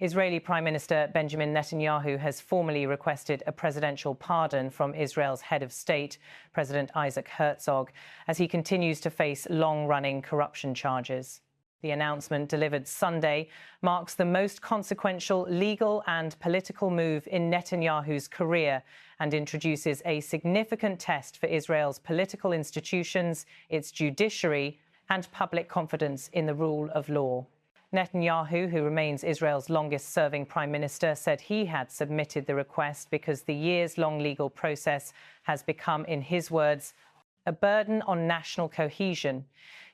Israeli Prime Minister Benjamin Netanyahu has formally requested a presidential pardon from Israel's head of state, President Isaac Herzog, as he continues to face long-running corruption charges. The announcement, delivered Sunday, marks the most consequential legal and political move in Netanyahu's career and introduces a significant test for Israel's political institutions, its judiciary, and public confidence in the rule of law. Netanyahu, who remains Israel's longest-serving prime minister, said he had submitted the request because the years-long legal process has become, in his words, a burden on national cohesion.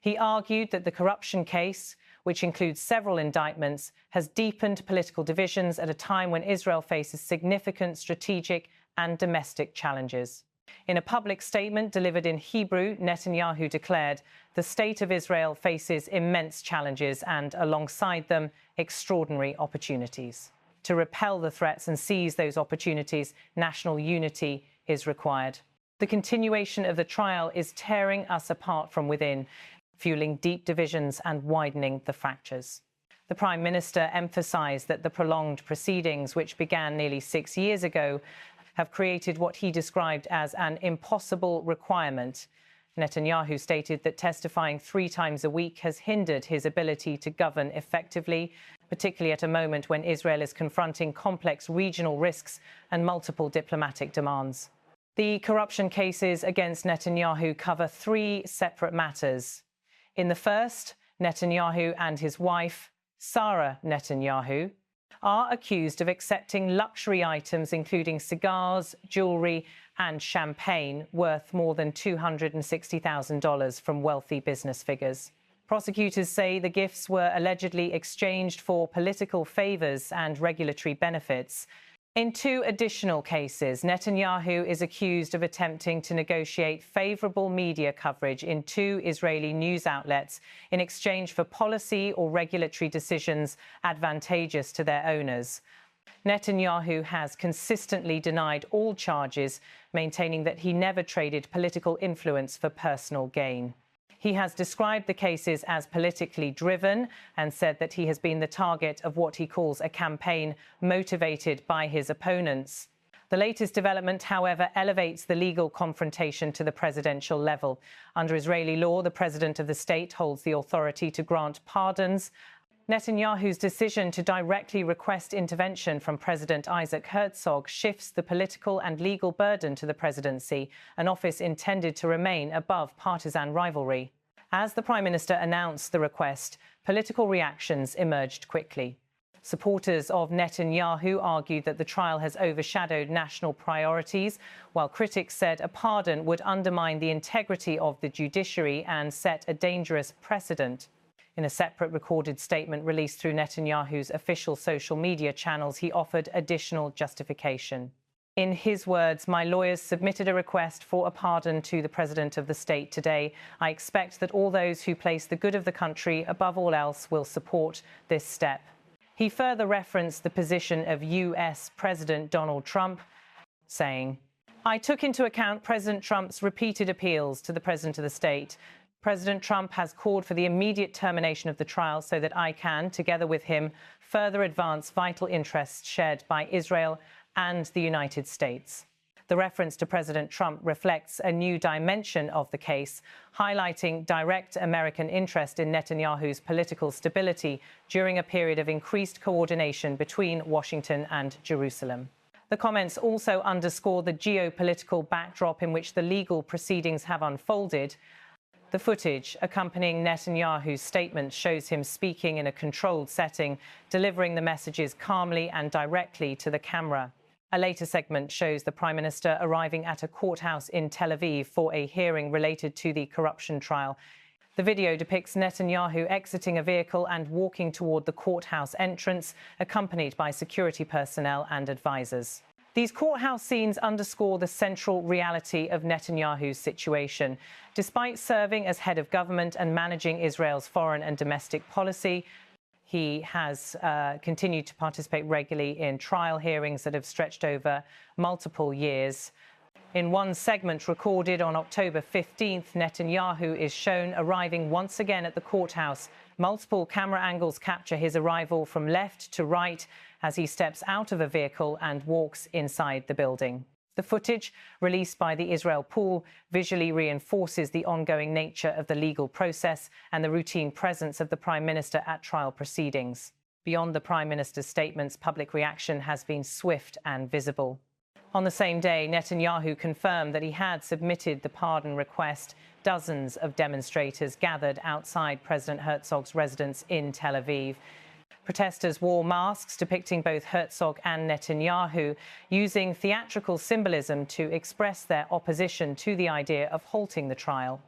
He argued that the corruption case, which includes several indictments, has deepened political divisions at a time when Israel faces significant strategic and domestic challenges. In a public statement delivered in Hebrew, Netanyahu declared, "The state of Israel faces immense challenges and, alongside them, extraordinary opportunities. To repel the threats and seize those opportunities, national unity is required. The continuation of the trial is tearing us apart from within, fueling deep divisions and widening the fractures." The Prime Minister emphasised that the prolonged proceedings, which began nearly 6 years ago, have created what he described as an impossible requirement. Netanyahu stated that testifying 3 times a week has hindered his ability to govern effectively, particularly at a moment when Israel is confronting complex regional risks and multiple diplomatic demands. The corruption cases against Netanyahu cover 3 separate matters. In the first, Netanyahu and his wife, Sarah Netanyahu, are accused of accepting luxury items including cigars, jewellery and champagne worth more than $260,000 from wealthy business figures. Prosecutors say the gifts were allegedly exchanged for political favours and regulatory benefits. In 2 additional cases, Netanyahu is accused of attempting to negotiate favourable media coverage in 2 Israeli news outlets in exchange for policy or regulatory decisions advantageous to their owners. Netanyahu has consistently denied all charges, maintaining that he never traded political influence for personal gain. He has described the cases as politically driven and said that he has been the target of what he calls a campaign motivated by his opponents. The latest development, however, elevates the legal confrontation to the presidential level. Under Israeli law, the president of the state holds the authority to grant pardons. Netanyahu's decision to directly request intervention from President Isaac Herzog shifts the political and legal burden to the presidency, an office intended to remain above partisan rivalry. As the Prime Minister announced the request, political reactions emerged quickly. Supporters of Netanyahu argued that the trial has overshadowed national priorities, while critics said a pardon would undermine the integrity of the judiciary and set a dangerous precedent. In a separate recorded statement released through Netanyahu's official social media channels, he offered additional justification. In his words, "My lawyers submitted a request for a pardon to the President of the state today. I expect that all those who place the good of the country above all else will support this step." He further referenced the position of US President Donald Trump, saying, "I took into account President Trump's repeated appeals to the President of the state. President Trump has called for the immediate termination of the trial so that I can, together with him, further advance vital interests shared by Israel and the United States." The reference to President Trump reflects a new dimension of the case, highlighting direct American interest in Netanyahu's political stability during a period of increased coordination between Washington and Jerusalem. The comments also underscore the geopolitical backdrop in which the legal proceedings have unfolded. The footage accompanying Netanyahu's statement shows him speaking in a controlled setting, delivering the messages calmly and directly to the camera. A later segment shows the Prime Minister arriving at a courthouse in Tel Aviv for a hearing related to the corruption trial. The video depicts Netanyahu exiting a vehicle and walking toward the courthouse entrance, accompanied by security personnel and advisors. These courthouse scenes underscore the central reality of Netanyahu's situation. Despite serving as head of government and managing Israel's foreign and domestic policy, he has continued to participate regularly in trial hearings that have stretched over multiple years. In one segment recorded on October 15th, Netanyahu is shown arriving once again at the courthouse. Multiple camera angles capture his arrival from left to right as he steps out of a vehicle and walks inside the building. The footage, released by the Israel Pool, visually reinforces the ongoing nature of the legal process and the routine presence of the Prime Minister at trial proceedings. Beyond the Prime Minister's statements, public reaction has been swift and visible. On the same day, Netanyahu confirmed that he had submitted the pardon request. Dozens of demonstrators gathered outside President Herzog's residence in Tel Aviv. Protesters wore masks depicting both Herzog and Netanyahu, using theatrical symbolism to express their opposition to the idea of halting the trial.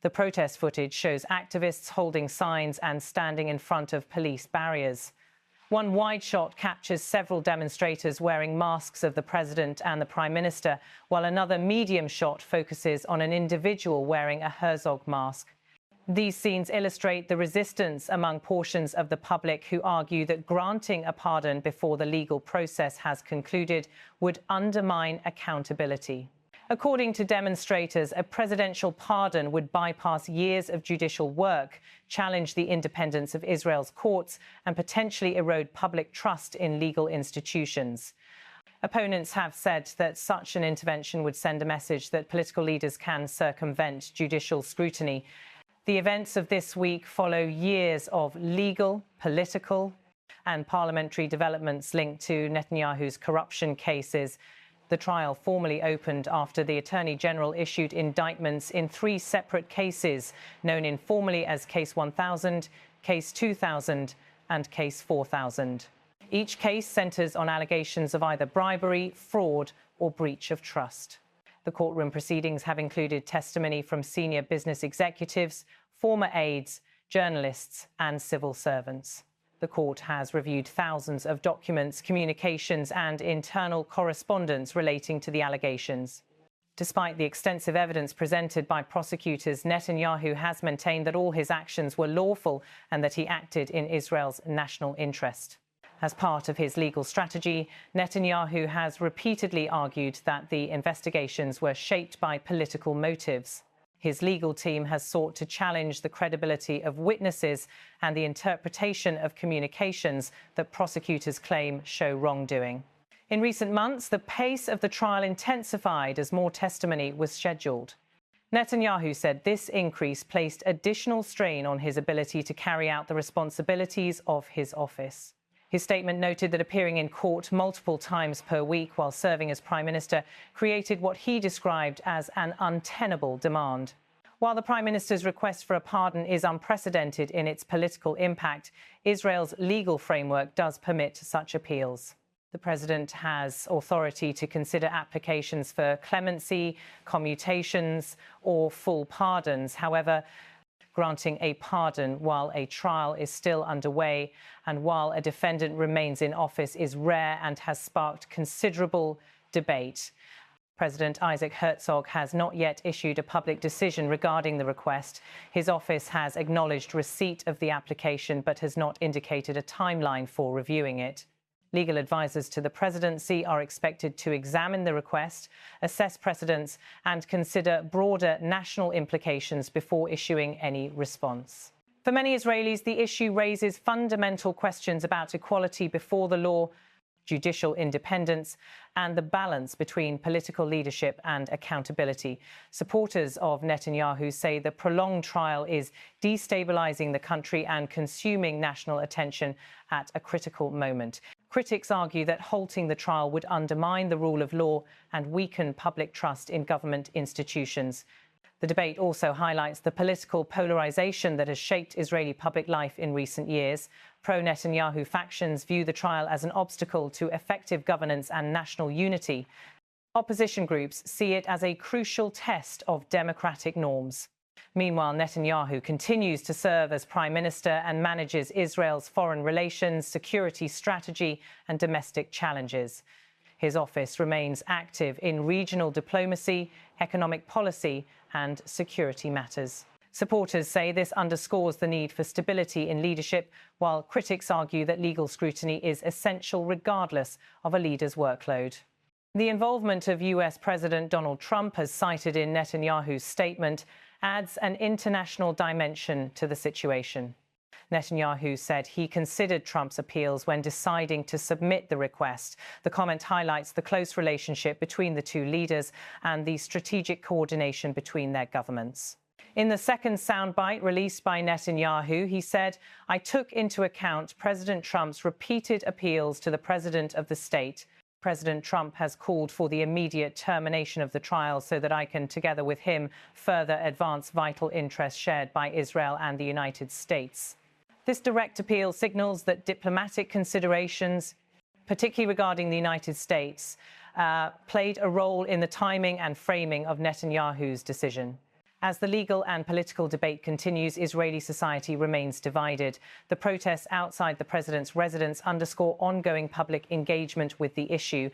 The protest footage shows activists holding signs and standing in front of police barriers. One wide shot captures several demonstrators wearing masks of the president and the prime minister, while another medium shot focuses on an individual wearing a Herzog mask. These scenes illustrate the resistance among portions of the public who argue that granting a pardon before the legal process has concluded would undermine accountability. According to demonstrators, a presidential pardon would bypass years of judicial work, challenge the independence of Israel's courts, and potentially erode public trust in legal institutions. Opponents have said that such an intervention would send a message that political leaders can circumvent judicial scrutiny. The events of this week follow years of legal, political, and parliamentary developments linked to Netanyahu's corruption cases. The trial formally opened after the Attorney General issued indictments in 3 separate cases, known informally as Case 1000, Case 2000, and Case 4000. Each case centres on allegations of either bribery, fraud, or breach of trust. The courtroom proceedings have included testimony from senior business executives, former aides, journalists, and civil servants. The court has reviewed thousands of documents, communications, and internal correspondence relating to the allegations. Despite the extensive evidence presented by prosecutors, Netanyahu has maintained that all his actions were lawful and that he acted in Israel's national interest. As part of his legal strategy, Netanyahu has repeatedly argued that the investigations were shaped by political motives. His legal team has sought to challenge the credibility of witnesses and the interpretation of communications that prosecutors claim show wrongdoing. In recent months, the pace of the trial intensified as more testimony was scheduled. Netanyahu said this increase placed additional strain on his ability to carry out the responsibilities of his office. His statement noted that appearing in court multiple times per week while serving as Prime Minister created what he described as an untenable demand. While the Prime Minister's request for a pardon is unprecedented in its political impact, Israel's legal framework does permit such appeals. The President has authority to consider applications for clemency, commutations, or full pardons. However, granting a pardon while a trial is still underway and while a defendant remains in office is rare and has sparked considerable debate. President Isaac Herzog has not yet issued a public decision regarding the request. His office has acknowledged receipt of the application but has not indicated a timeline for reviewing it. Legal advisers to the presidency are expected to examine the request, assess precedents, and consider broader national implications before issuing any response. For many Israelis, the issue raises fundamental questions about equality before the law, judicial independence, and the balance between political leadership and accountability. Supporters of Netanyahu say the prolonged trial is destabilizing the country and consuming national attention at a critical moment. Critics argue that halting the trial would undermine the rule of law and weaken public trust in government institutions. The debate also highlights the political polarization that has shaped Israeli public life in recent years. Pro-Netanyahu factions view the trial as an obstacle to effective governance and national unity. Opposition groups see it as a crucial test of democratic norms. Meanwhile, Netanyahu continues to serve as Prime Minister and manages Israel's foreign relations, security strategy, and domestic challenges. His office remains active in regional diplomacy, economic policy, and security matters. Supporters say this underscores the need for stability in leadership, while critics argue that legal scrutiny is essential regardless of a leader's workload. The involvement of US President Donald Trump, as cited in Netanyahu's statement, adds an international dimension to the situation. Netanyahu said he considered Trump's appeals when deciding to submit the request. The comment highlights the close relationship between the two leaders and the strategic coordination between their governments. In the second soundbite released by Netanyahu, he said, "I took into account President Trump's repeated appeals to the president of the state. President Trump has called for the immediate termination of the trial so that I can, together with him, further advance vital interests shared by Israel and the United States." This direct appeal signals that diplomatic considerations, particularly regarding the United States, played a role in the timing and framing of Netanyahu's decision. As the legal and political debate continues, Israeli society remains divided. The protests outside the president's residence underscore ongoing public engagement with the issue.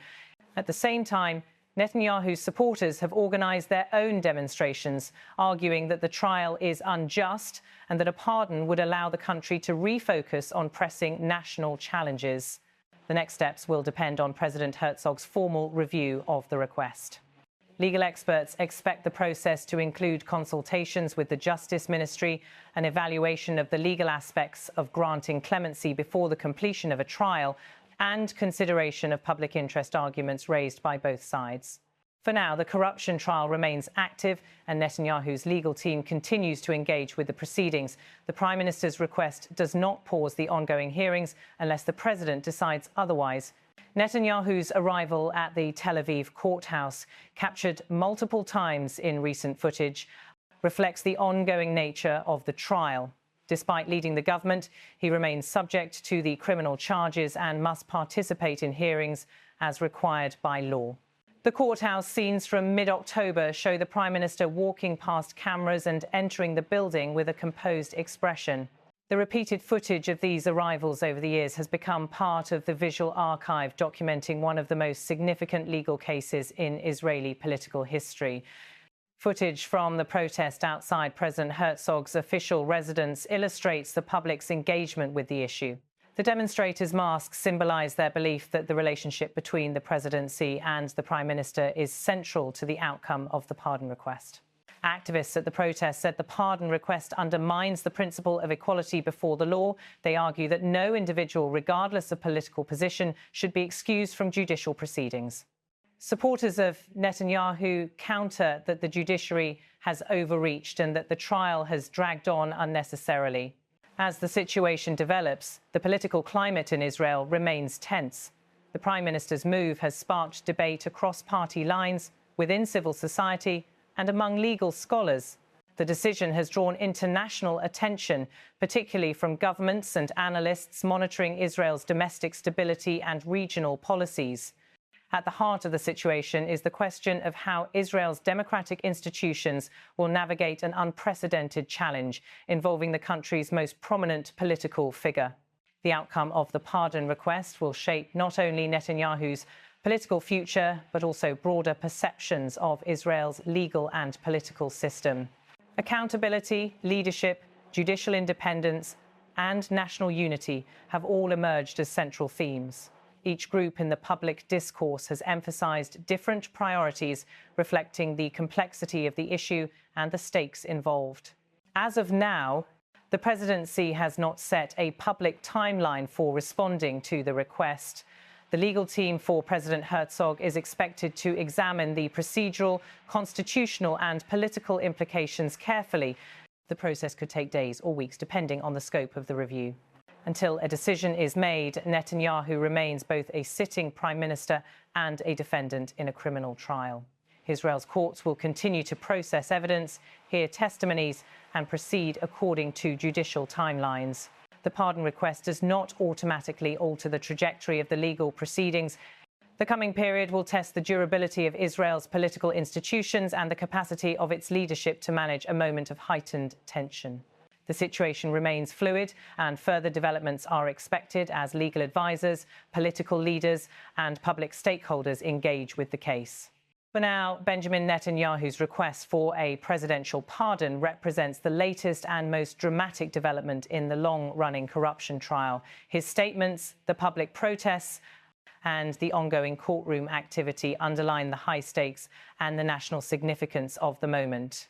At the same time, Netanyahu's supporters have organised their own demonstrations, arguing that the trial is unjust and that a pardon would allow the country to refocus on pressing national challenges. The next steps will depend on President Herzog's formal review of the request. Legal experts expect the process to include consultations with the Justice Ministry, an evaluation of the legal aspects of granting clemency before the completion of a trial, and consideration of public interest arguments raised by both sides. For now, the corruption trial remains active and Netanyahu's legal team continues to engage with the proceedings. The Prime Minister's request does not pause the ongoing hearings unless the President decides otherwise. Netanyahu's arrival at the Tel Aviv courthouse, captured multiple times in recent footage, reflects the ongoing nature of the trial. Despite leading the government, he remains subject to the criminal charges and must participate in hearings as required by law. The courthouse scenes from mid-October show the Prime Minister walking past cameras and entering the building with a composed expression. The repeated footage of these arrivals over the years has become part of the visual archive documenting one of the most significant legal cases in Israeli political history. Footage from the protest outside President Herzog's official residence illustrates the public's engagement with the issue. The demonstrators' masks symbolise their belief that the relationship between the presidency and the Prime Minister is central to the outcome of the pardon request. Activists at the protest said the pardon request undermines the principle of equality before the law. They argue that no individual, regardless of political position, should be excused from judicial proceedings. Supporters of Netanyahu counter that the judiciary has overreached and that the trial has dragged on unnecessarily. As the situation develops, the political climate in Israel remains tense. The Prime Minister's move has sparked debate across party lines, within civil society, and among legal scholars. The decision has drawn international attention, particularly from governments and analysts monitoring Israel's domestic stability and regional policies. At the heart of the situation is the question of how Israel's democratic institutions will navigate an unprecedented challenge involving the country's most prominent political figure. The outcome of the pardon request will shape not only Netanyahu's political future, but also broader perceptions of Israel's legal and political system. Accountability, leadership, judicial independence, and national unity have all emerged as central themes. Each group in the public discourse has emphasised different priorities, reflecting the complexity of the issue and the stakes involved. As of now, the presidency has not set a public timeline for responding to the request. The legal team for President Herzog is expected to examine the procedural, constitutional and political implications carefully. The process could take days or weeks, depending on the scope of the review. Until a decision is made, Netanyahu remains both a sitting prime minister and a defendant in a criminal trial. Israel's courts will continue to process evidence, hear testimonies, and proceed according to judicial timelines. The pardon request does not automatically alter the trajectory of the legal proceedings. The coming period will test the durability of Israel's political institutions and the capacity of its leadership to manage a moment of heightened tension. The situation remains fluid, and further developments are expected as legal advisors, political leaders, and public stakeholders engage with the case. For now, Benjamin Netanyahu's request for a presidential pardon represents the latest and most dramatic development in the long-running corruption trial. His statements, the public protests, And the ongoing courtroom activity underline the high stakes and the national significance of the moment.